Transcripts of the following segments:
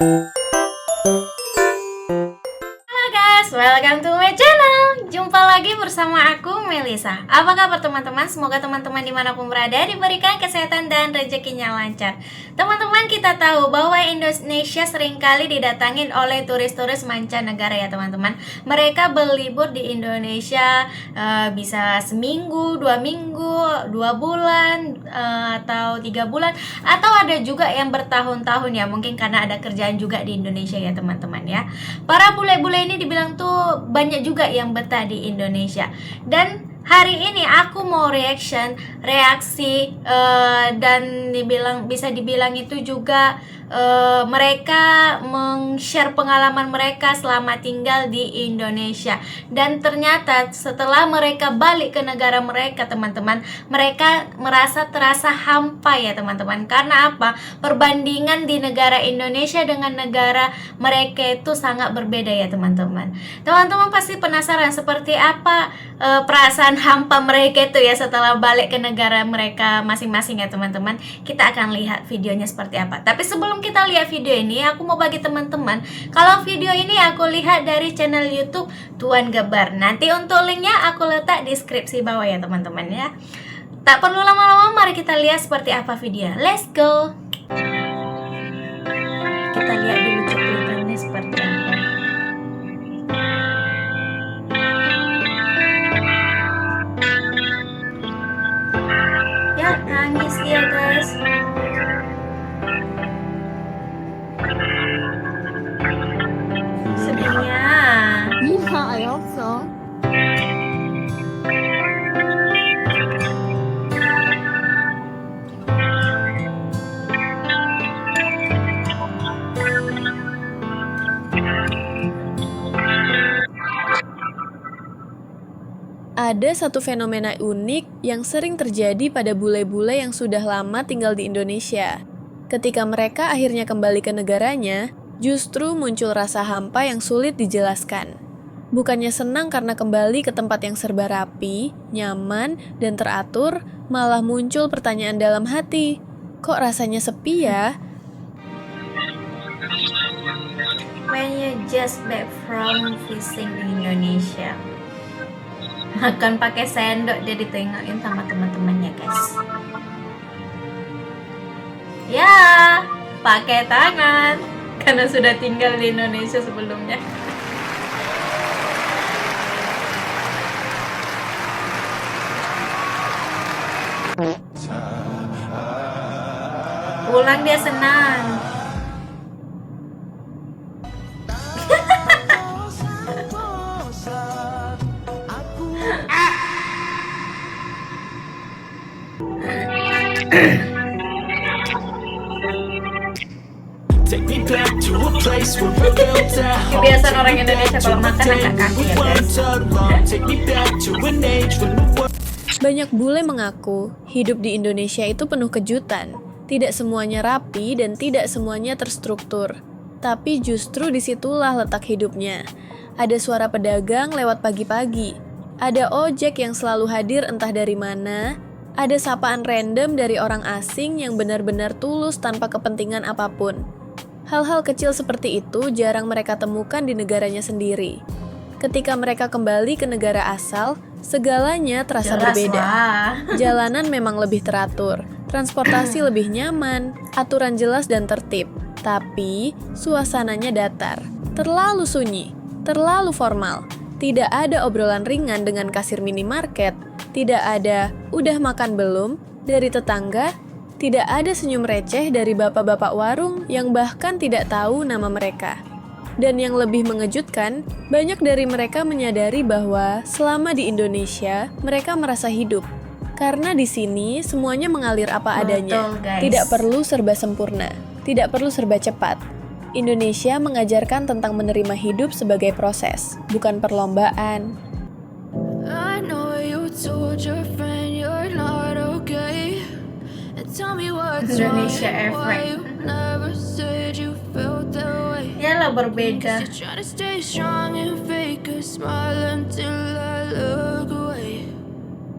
Halo guys, welcome to my channel. Jumpa lagi bersama aku Melisa. Apa kabar teman-teman? Semoga teman-teman dimanapun berada diberikan kesehatan dan rezekinya lancar. Teman-teman, kita tahu bahwa Indonesia seringkali didatangin oleh turis-turis mancanegara ya teman-teman. Mereka berlibur di Indonesia bisa seminggu, 2 minggu, 2 bulan, atau 3 bulan, atau ada juga yang bertahun-tahun ya, mungkin karena ada kerjaan juga di Indonesia ya teman-teman ya. Para bule-bule ini dibilang tuh banyak juga yang betah di Indonesia. Dan hari ini aku mau reaksi dan bisa dibilang itu juga mereka meng-share pengalaman mereka selama tinggal di Indonesia. Dan ternyata setelah mereka balik ke negara mereka teman-teman, mereka terasa hampa ya teman-teman. Karena apa? Perbandingan di negara Indonesia dengan negara mereka itu sangat berbeda ya teman-teman. Teman-teman pasti penasaran seperti apa perasaan hampa mereka itu ya setelah balik ke negara mereka masing-masing ya teman-teman. Kita akan lihat videonya seperti apa. Tapi sebelum kita lihat video ini, aku mau bagi teman-teman kalau video ini aku lihat dari channel YouTube Tuan Gebar. Nanti untuk linknya aku letak di deskripsi bawah ya teman-teman ya. Tak perlu lama-lama, mari kita lihat seperti apa video. Let's go. Kita lihat dulu cuplikannya seperti apa. Ya, nangis dia guys. Sedihnya. Yeah, I hope so. Ada satu fenomena unik yang sering terjadi pada bule-bule yang sudah lama tinggal di Indonesia. Ketika mereka akhirnya kembali ke negaranya, justru muncul rasa hampa yang sulit dijelaskan. Bukannya senang karena kembali ke tempat yang serba rapi, nyaman, dan teratur, malah muncul pertanyaan dalam hati. Kok rasanya sepi ya? When you just back from visiting di Indonesia, makan pakai sendok dia ditengokin sama teman-temannya guys. Ya, pakai tangan karena sudah tinggal di Indonesia sebelumnya. Pulang dia senang. Kebiasaan orang Indonesia kalau makan angkat kaki ya guys. Banyak bule mengaku hidup di Indonesia itu penuh kejutan. Tidak semuanya rapi dan tidak semuanya terstruktur. Tapi justru disitulah letak hidupnya. Ada suara pedagang lewat pagi-pagi. Ada ojek yang selalu hadir entah dari mana. Ada sapaan random dari orang asing yang benar-benar tulus tanpa kepentingan apapun. Hal-hal kecil seperti itu jarang mereka temukan di negaranya sendiri. Ketika mereka kembali ke negara asal, segalanya terasa berbeda. Jalanan memang lebih teratur, transportasi lebih nyaman, aturan jelas dan tertib. Tapi, suasananya datar, terlalu sunyi, terlalu formal. Tidak ada obrolan ringan dengan kasir minimarket, tidak ada "udah makan belum?" dari tetangga, tidak ada senyum receh dari bapak-bapak warung yang bahkan tidak tahu nama mereka. Dan yang lebih mengejutkan, banyak dari mereka menyadari bahwa selama di Indonesia, mereka merasa hidup. Karena di sini semuanya mengalir apa adanya. Betul, guys. Tidak perlu serba sempurna, tidak perlu serba cepat. Indonesia mengajarkan tentang menerima hidup sebagai proses, bukan perlombaan. I know you told your friend you're not okay. And tell me what's Indonesia wrong, why effect. you never said you felt that way. Yalah berbeda. You're trying to stay strong and fake a smile until I look away.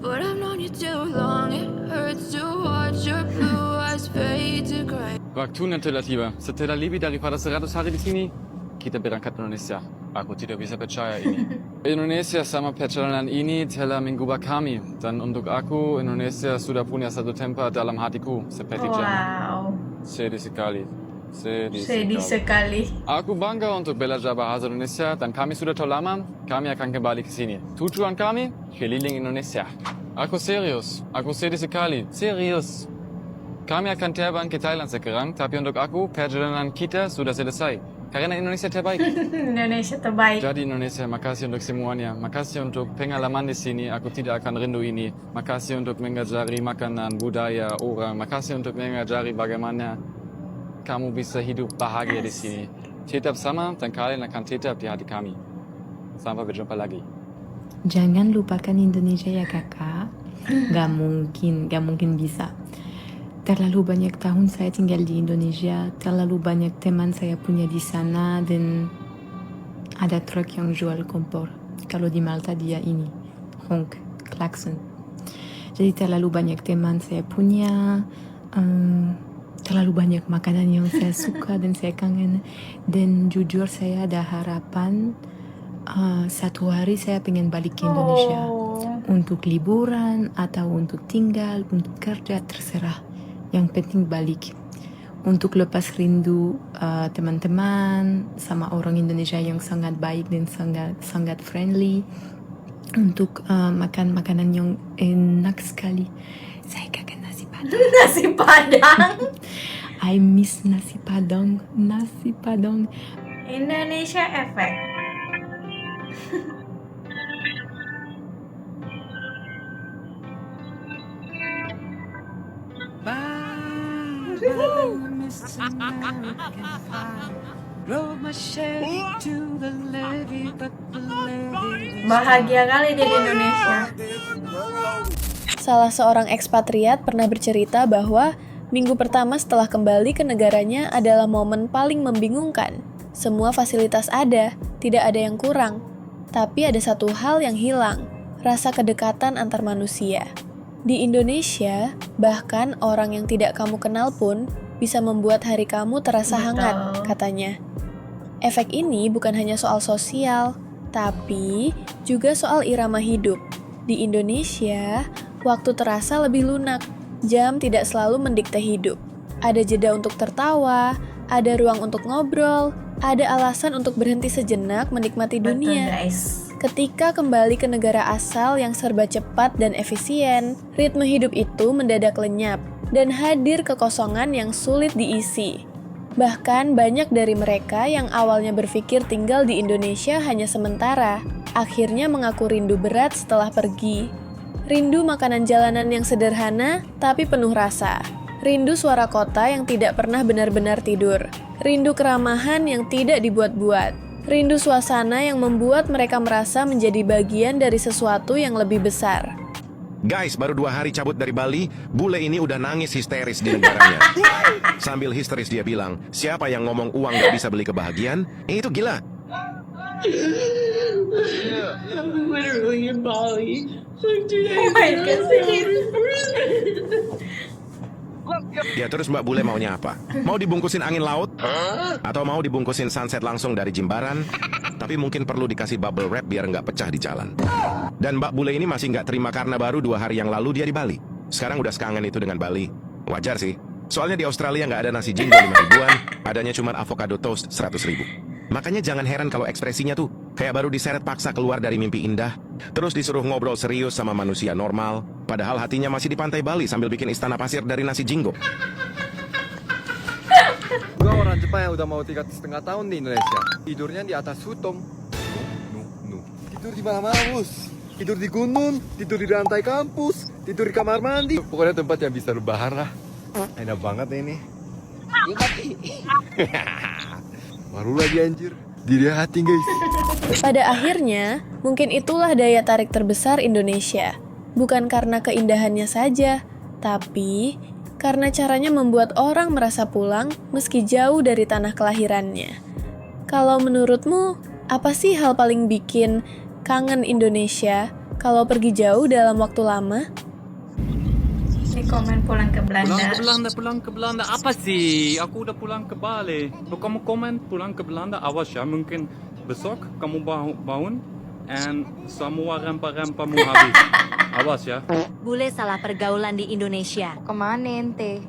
But I've known you too long, it hurts to watch your blue eyes fade to gray. Waktu yang telah tiba. Setelah lebih daripada 100 hari di sini, kita berangkat Indonesia. Aku tidak bisa percaya ini. Indonesia sama perjalanan ini telah mengubah kami. Dan untuk aku, Indonesia sudah punya satu tempat dalam hatiku, seperti Jerman. Wow, Sedih sekali. sedih sekali. Aku bangga untuk belajar bahasa Indonesia dan kami sudah tahu lama, kami akan kembali ke sini. Tujuan kami, keliling Indonesia. Aku serius, aku sedih sekali, serius. Kami akan terbang ke Thailand sekarang, tapi untuk aku, perjalanan kita sudah selesai. Karena Indonesia terbaik. Indonesia terbaik. Jadi Indonesia, makasih untuk semuanya. Makasih untuk pengalaman di sini, aku tidak akan rindu ini. Makasih untuk mengajari makanan, budaya, orang. Makasih untuk mengajari bagaimana kamu bisa hidup bahagia di sini. Tetap sama dan kalian akan tetap di hati kami. Sampai berjumpa lagi. Jangan lupakan Indonesia ya kakak. Gak mungkin bisa. Terlalu banyak tahun saya tinggal di Indonesia, terlalu banyak teman saya punya di sana, dan ada truk yang jual kompor. Kalau di Malta dia ini, honk, klakson. Jadi terlalu banyak teman saya punya, terlalu banyak makanan yang saya suka dan saya kangen. Dan jujur saya ada harapan satu hari saya pengen balik ke Indonesia. Untuk liburan atau untuk tinggal, untuk kerja, terserah. Yang penting balik. Untuk lepas rindu teman-teman sama orang Indonesia yang sangat baik dan sangat friendly. Untuk makan makanan yang enak sekali. Saya kangen nasi padang. Nasi Padang. I miss nasi padang. Nasi padang. Indonesia Effect. Bahagia kali dia di Indonesia. Salah seorang ekspatriat pernah bercerita bahwa minggu pertama setelah kembali ke negaranya adalah momen paling membingungkan. Semua fasilitas ada, tidak ada yang kurang. Tapi ada satu hal yang hilang, rasa kedekatan antar manusia. Di Indonesia, bahkan orang yang tidak kamu kenal pun bisa membuat hari kamu terasa Betul. hangat, katanya. Efek ini bukan hanya soal sosial, tapi juga soal irama hidup. Di Indonesia, waktu terasa lebih lunak, jam tidak selalu mendikte hidup. Ada jeda untuk tertawa, ada ruang untuk ngobrol, ada alasan untuk berhenti sejenak menikmati dunia. Betul guys. Ketika kembali ke negara asal yang serba cepat dan efisien, ritme hidup itu mendadak lenyap dan hadir kekosongan yang sulit diisi. Bahkan banyak dari mereka yang awalnya berpikir tinggal di Indonesia hanya sementara, akhirnya mengaku rindu berat setelah pergi. Rindu makanan jalanan yang sederhana tapi penuh rasa. Rindu suara kota yang tidak pernah benar-benar tidur. Rindu keramahan yang tidak dibuat-buat. Rindu suasana yang membuat mereka merasa menjadi bagian dari sesuatu yang lebih besar. Guys, baru 2 hari cabut dari Bali, bule ini udah nangis histeris di negaranya. Sambil histeris dia bilang, siapa yang ngomong uang gak bisa beli kebahagiaan? Itu gila. Oh my god. Ya terus Mbak Bule maunya apa? Mau dibungkusin angin laut? Atau mau dibungkusin sunset langsung dari Jimbaran? Tapi mungkin perlu dikasih bubble wrap biar nggak pecah di jalan. Dan Mbak Bule ini masih nggak terima karena baru 2 hari yang lalu dia di Bali. Sekarang udah sekangen itu dengan Bali. Wajar sih. Soalnya di Australia nggak ada nasi jinggo 5 ribuan, adanya cuma avocado toast 100 ribu. Makanya jangan heran kalau ekspresinya tuh kayak baru diseret paksa keluar dari mimpi indah, terus disuruh ngobrol serius sama manusia normal, padahal hatinya masih di pantai Bali sambil bikin istana pasir dari nasi jinggo. Gua orang Jepang yang udah mau 3,5 tahun di Indonesia. Tidurnya di atas hutong. Tidur di mana-mana, Bos. Tidur di gunung, tidur di lantai kampus, tidur di kamar mandi. Pokoknya tempat yang bisa rebahan lah. Enak banget ini. Baru lagi anjir. Diri hati guys. Pada akhirnya, mungkin itulah daya tarik terbesar Indonesia. Bukan karena keindahannya saja, tapi karena caranya membuat orang merasa pulang meski jauh dari tanah kelahirannya. Kalau menurutmu, apa sih hal paling bikin kangen Indonesia kalau pergi jauh dalam waktu lama? Di komen pulang ke Belanda. Pulang ke Belanda. Apa sih? Aku udah pulang ke Bali. Kalau kamu komen pulang ke Belanda, awas ya. Mungkin besok kamu bangun and semua rempah-rempahmu habis. Awas ya. Bule salah pergaulan di Indonesia. Kemana ente?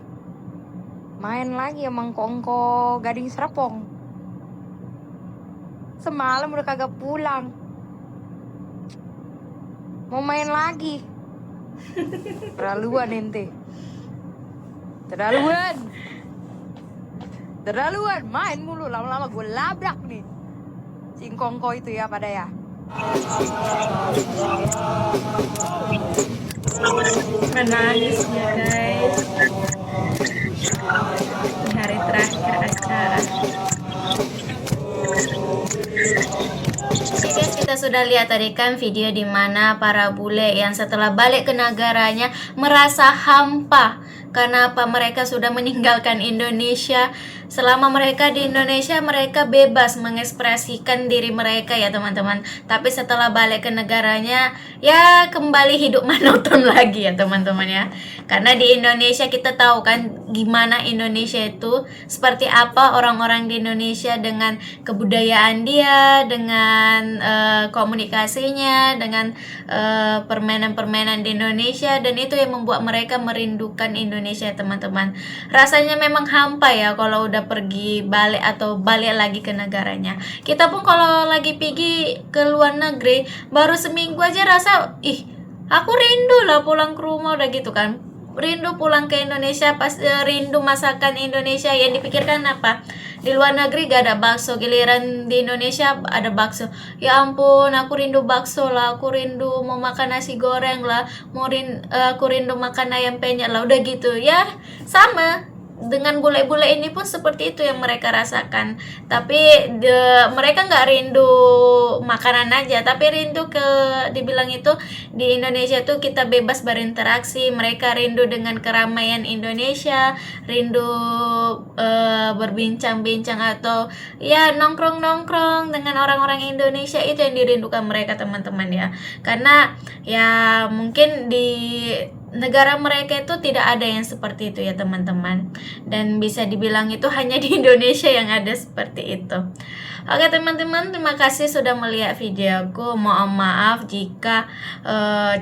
Main lagi emang kongko Gading Serpong. Semalam udah kagak pulang. Mau main lagi. Terlaluan ente. Terlaluan main mulu, lama-lama gue labrak nih. Singkongko itu ya pada ya. Menangis ya guys. Di hari terakhir acara. Oke guys, kita sudah lihat tadi kan video di mana para bule yang setelah balik ke negaranya merasa hampa karena apa, mereka sudah meninggalkan Indonesia. Selama mereka di Indonesia mereka bebas mengekspresikan diri mereka ya teman-teman. Tapi setelah balik ke negaranya ya kembali hidup monoton lagi ya teman-teman ya. Karena di Indonesia kita tahu kan gimana Indonesia itu, seperti apa orang-orang di Indonesia dengan kebudayaan dia, dengan komunikasinya, dengan permainan-permainan di Indonesia, dan itu yang membuat mereka merindukan Indonesia teman-teman. Rasanya memang hampa ya kalau udah pergi balik atau balik lagi ke negaranya. Kita pun kalau lagi pergi ke luar negeri baru seminggu aja rasa aku rindu lah pulang ke rumah, udah gitu kan, rindu pulang ke Indonesia, pas rindu masakan Indonesia. Yang dipikirkan apa, di luar negeri gak ada bakso, giliran di Indonesia ada bakso. Ya ampun, aku rindu bakso lah, aku rindu mau makan nasi goreng lah, aku rindu makan ayam penyet lah, udah gitu ya. Sama dengan bule-bule ini pun seperti itu yang mereka rasakan. Tapi mereka nggak rindu makanan aja, tapi rindu dibilang itu di Indonesia tuh kita bebas berinteraksi. Mereka rindu dengan keramaian Indonesia, rindu berbincang-bincang atau ya nongkrong-nongkrong dengan orang-orang Indonesia. Itu yang dirindukan mereka teman-teman ya. Karena ya mungkin di negara mereka itu tidak ada yang seperti itu ya teman-teman, dan bisa dibilang itu hanya di Indonesia yang ada seperti itu. Oke teman-teman, terima kasih sudah melihat videoku. Mohon maaf jika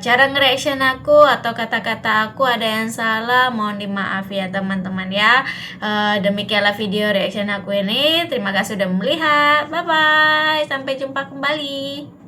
cara nge-reaction aku atau kata-kata aku ada yang salah, mohon dimaaf ya teman-teman ya. Demikianlah video reaction aku ini. Terima kasih sudah melihat. Bye bye, sampai jumpa kembali.